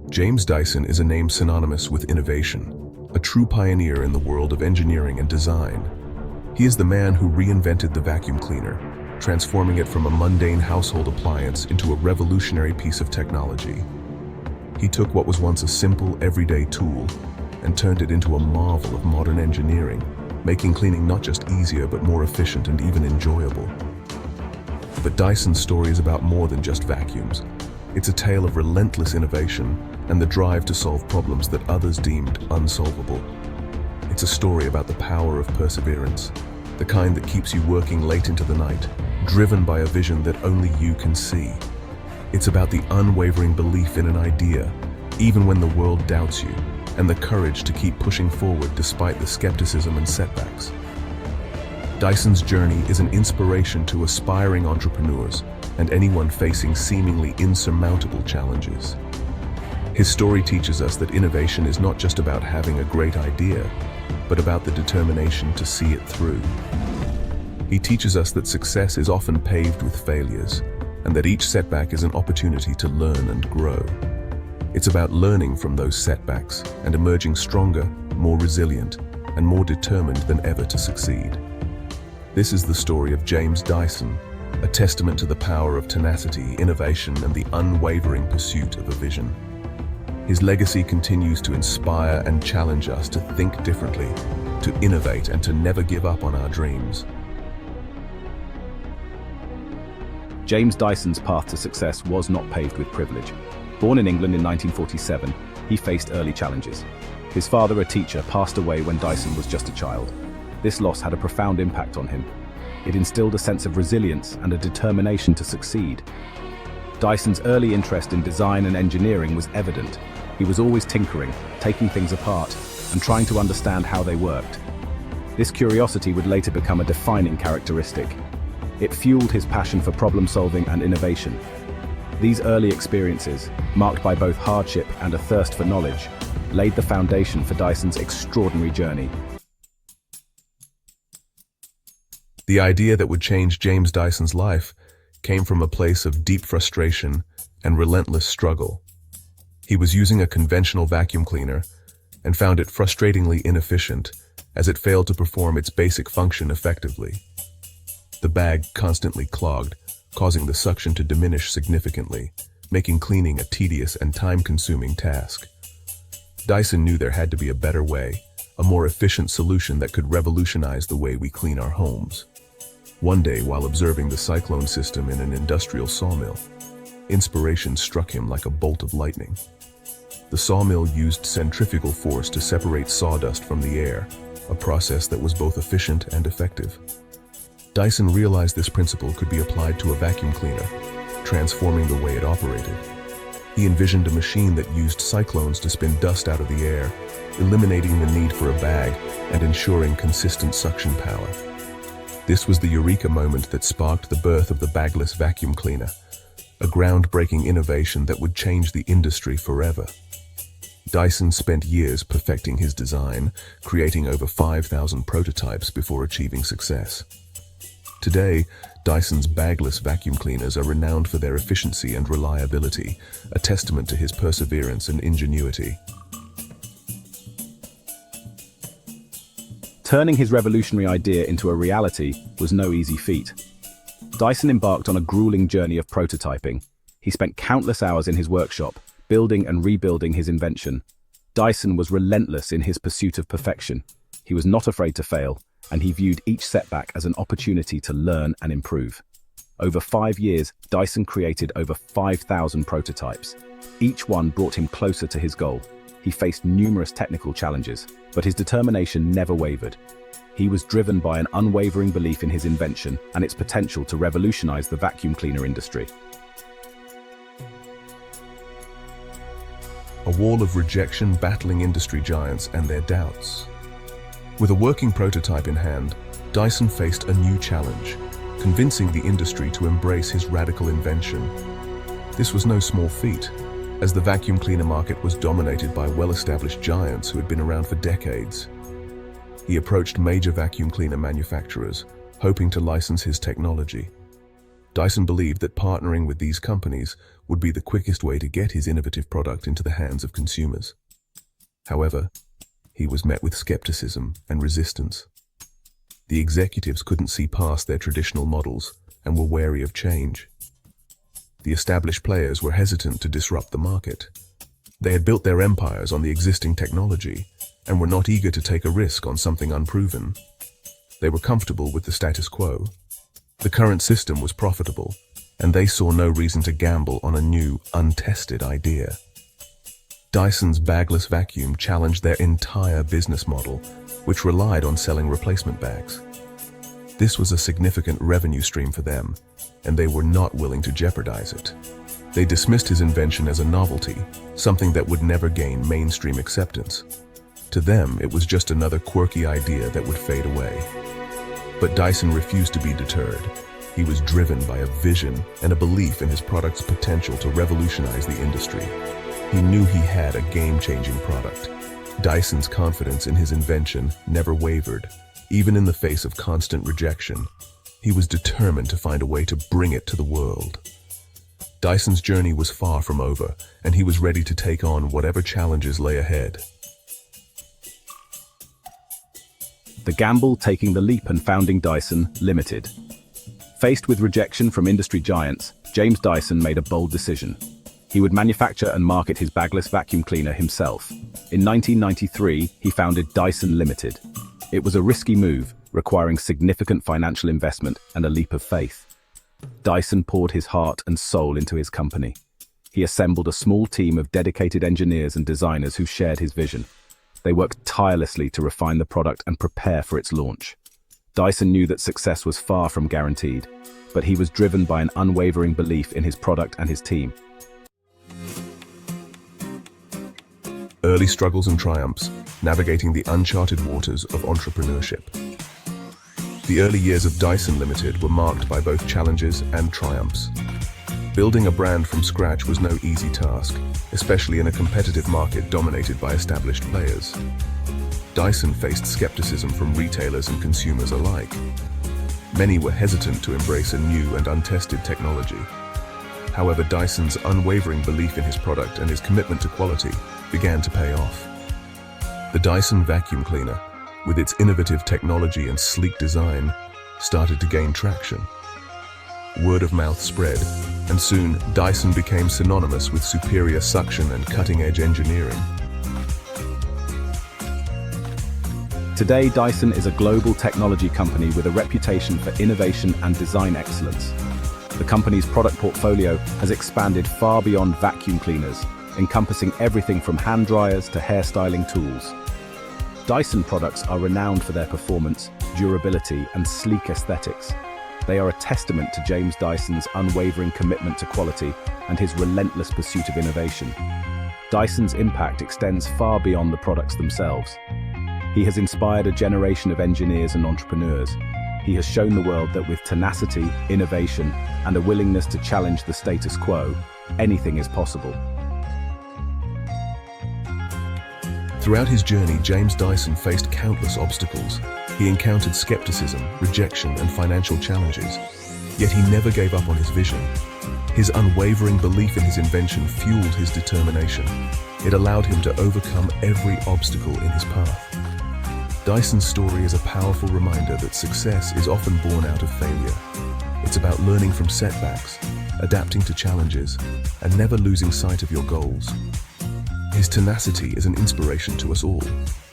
James Dyson is a name synonymous with innovation, a true pioneer in the world of engineering and design. He is the man who reinvented the vacuum cleaner, transforming it from a mundane household appliance into a revolutionary piece of technology. He took what was once a simple, everyday tool and turned it into a marvel of modern engineering, making cleaning not just easier but more efficient and even enjoyable. But Dyson's story is about more than just vacuums. It's a tale of relentless innovation and the drive to solve problems that others deemed unsolvable. It's a story about the power of perseverance, the kind that keeps you working late into the night, driven by a vision that only you can see. It's about the unwavering belief in an idea, even when the world doubts you, and the courage to keep pushing forward despite the skepticism and setbacks. Dyson's journey is an inspiration to aspiring entrepreneurs and anyone facing seemingly insurmountable challenges. His story teaches us that innovation is not just about having a great idea, but about the determination to see it through. He teaches us that success is often paved with failures, and that each setback is an opportunity to learn and grow. It's about learning from those setbacks and emerging stronger, more resilient, and more determined than ever to succeed. This is the story of James Dyson, a testament to the power of tenacity, innovation, and the unwavering pursuit of a vision. His legacy continues to inspire and challenge us to think differently, to innovate, and to never give up on our dreams. James Dyson's path to success was not paved with privilege. Born in England in 1947, he faced early challenges. His father, a teacher, passed away when Dyson was just a child. This loss had a profound impact on him. It instilled a sense of resilience and a determination to succeed. Dyson's early interest in design and engineering was evident. He was always tinkering, taking things apart, and trying to understand how they worked. This curiosity would later become a defining characteristic. It fueled his passion for problem-solving and innovation. These early experiences, marked by both hardship and a thirst for knowledge, laid the foundation for Dyson's extraordinary journey. The idea that would change James Dyson's life came from a place of deep frustration and relentless struggle. He was using a conventional vacuum cleaner and found it frustratingly inefficient as it failed to perform its basic function effectively. The bag constantly clogged, causing the suction to diminish significantly, making cleaning a tedious and time-consuming task. Dyson knew there had to be a better way, a more efficient solution that could revolutionize the way we clean our homes. One day, while observing the cyclone system in an industrial sawmill, inspiration struck him like a bolt of lightning. The sawmill used centrifugal force to separate sawdust from the air, a process that was both efficient and effective. Dyson realized this principle could be applied to a vacuum cleaner, transforming the way it operated. He envisioned a machine that used cyclones to spin dust out of the air, eliminating the need for a bag and ensuring consistent suction power. This was the Eureka moment that sparked the birth of the bagless vacuum cleaner, a groundbreaking innovation that would change the industry forever. Dyson spent years perfecting his design, creating over 5,000 prototypes before achieving success. Today, Dyson's bagless vacuum cleaners are renowned for their efficiency and reliability, a testament to his perseverance and ingenuity. Turning his revolutionary idea into a reality was no easy feat. Dyson embarked on a grueling journey of prototyping. He spent countless hours in his workshop, building and rebuilding his invention. Dyson was relentless in his pursuit of perfection. He was not afraid to fail, and he viewed each setback as an opportunity to learn and improve. Over 5 years, Dyson created over 5,000 prototypes. Each one brought him closer to his goal. He faced numerous technical challenges, but his determination never wavered. He was driven by an unwavering belief in his invention and its potential to revolutionize the vacuum cleaner industry. A wall of rejection battling industry giants and their doubts. With a working prototype in hand, Dyson faced a new challenge, convincing the industry to embrace his radical invention. This was no small feat, as the vacuum cleaner market was dominated by well-established giants who had been around for decades. He approached major vacuum cleaner manufacturers, hoping to license his technology. Dyson believed that partnering with these companies would be the quickest way to get his innovative product into the hands of consumers. However, he was met with skepticism and resistance. The executives couldn't see past their traditional models and were wary of change. The established players were hesitant to disrupt the market. They had built their empires on the existing technology and were not eager to take a risk on something unproven. They were comfortable with the status quo. The current system was profitable, and they saw no reason to gamble on a new, untested idea. Dyson's bagless vacuum challenged their entire business model, which relied on selling replacement bags. This was a significant revenue stream for them, and they were not willing to jeopardize it. They dismissed his invention as a novelty, something that would never gain mainstream acceptance. To them, it was just another quirky idea that would fade away. But Dyson refused to be deterred. He was driven by a vision and a belief in his product's potential to revolutionize the industry. He knew he had a game-changing product. Dyson's confidence in his invention never wavered, even in the face of constant rejection. He was determined to find a way to bring it to the world. Dyson's journey was far from over, and he was ready to take on whatever challenges lay ahead. The gamble, taking the leap and founding Dyson Ltd. Faced with rejection from industry giants, James Dyson made a bold decision. He would manufacture and market his bagless vacuum cleaner himself. In 1993, he founded Dyson Ltd. It was a risky move, requiring significant financial investment and a leap of faith. Dyson poured his heart and soul into his company. He assembled a small team of dedicated engineers and designers who shared his vision. They worked tirelessly to refine the product and prepare for its launch. Dyson knew that success was far from guaranteed, but he was driven by an unwavering belief in his product and his team. Early struggles and triumphs, navigating the uncharted waters of entrepreneurship. The early years of Dyson Ltd were marked by both challenges and triumphs. Building a brand from scratch was no easy task, especially in a competitive market dominated by established players. Dyson faced skepticism from retailers and consumers alike. Many were hesitant to embrace a new and untested technology. However, Dyson's unwavering belief in his product and his commitment to quality began to pay off. The Dyson vacuum cleaner, with its innovative technology and sleek design, started to gain traction. Word of mouth spread, and soon Dyson became synonymous with superior suction and cutting-edge engineering. Today, Dyson is a global technology company with a reputation for innovation and design excellence. The company's product portfolio has expanded far beyond vacuum cleaners, encompassing everything from hand dryers to hairstyling tools. Dyson products are renowned for their performance, durability, and sleek aesthetics. They are a testament to James Dyson's unwavering commitment to quality and his relentless pursuit of innovation. Dyson's impact extends far beyond the products themselves. He has inspired a generation of engineers and entrepreneurs. He has shown the world that with tenacity, innovation, and a willingness to challenge the status quo, anything is possible. Throughout his journey, James Dyson faced countless obstacles. He encountered skepticism, rejection, and financial challenges. Yet he never gave up on his vision. His unwavering belief in his invention fueled his determination. It allowed him to overcome every obstacle in his path. Dyson's story is a powerful reminder that success is often born out of failure. It's about learning from setbacks, adapting to challenges, and never losing sight of your goals. His tenacity is an inspiration to us all,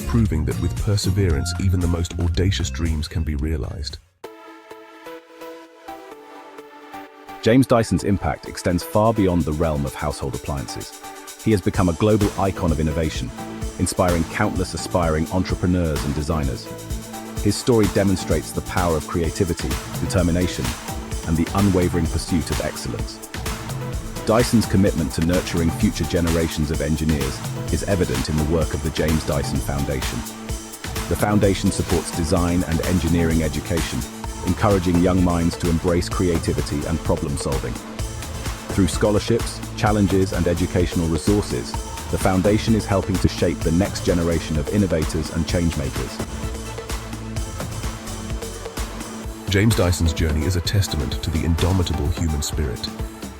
proving that with perseverance, even the most audacious dreams can be realized. James Dyson's impact extends far beyond the realm of household appliances. He has become a global icon of innovation, inspiring countless aspiring entrepreneurs and designers. His story demonstrates the power of creativity, determination, and the unwavering pursuit of excellence. Dyson's commitment to nurturing future generations of engineers is evident in the work of the James Dyson Foundation. The foundation supports design and engineering education, encouraging young minds to embrace creativity and problem solving. Through scholarships, challenges, and educational resources, the foundation is helping to shape the next generation of innovators and changemakers. James Dyson's journey is a testament to the indomitable human spirit.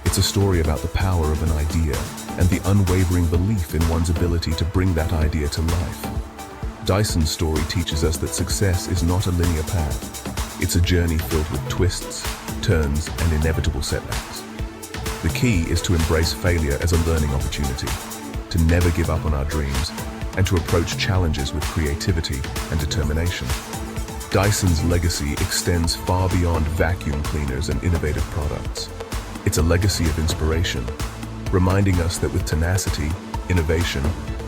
It's a story about the power of an idea and the unwavering belief in one's ability to bring that idea to life. Dyson's story teaches us that success is not a linear path. It's a journey filled with twists, turns, and inevitable setbacks. The key is to embrace failure as a learning opportunity, to never give up on our dreams, and to approach challenges with creativity and determination. Dyson's legacy extends far beyond vacuum cleaners and innovative products. It's a legacy of inspiration, reminding us that with tenacity, innovation,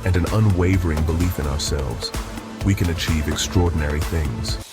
and an unwavering belief in ourselves, we can achieve extraordinary things.